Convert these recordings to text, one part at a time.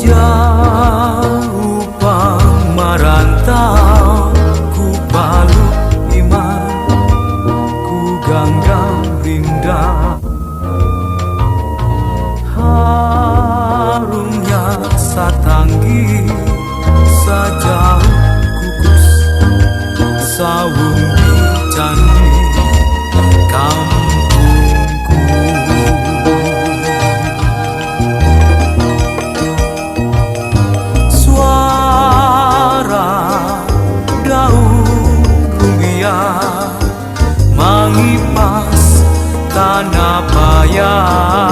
Jauh pamarantau, ku paluk iman, ku genggam rinda. Harumnya satanggi, sajauh kukus, sawung di candi kampungku. Suara daun rumbia mengipas tanah payah.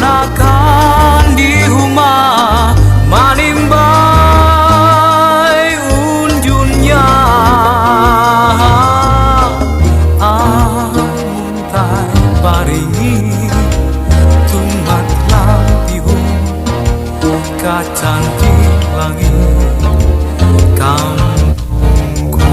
Kekanakan di rumah menimbai unjunnya. Amuntai paringi tumat lampihun kacantik langit kampungku.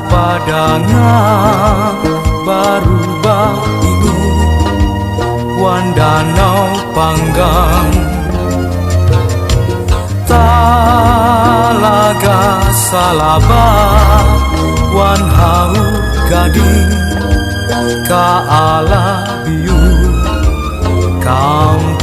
Padangan berubah ini wan danau panggang, Talaga Salabah wan hau gading ka ala biu kam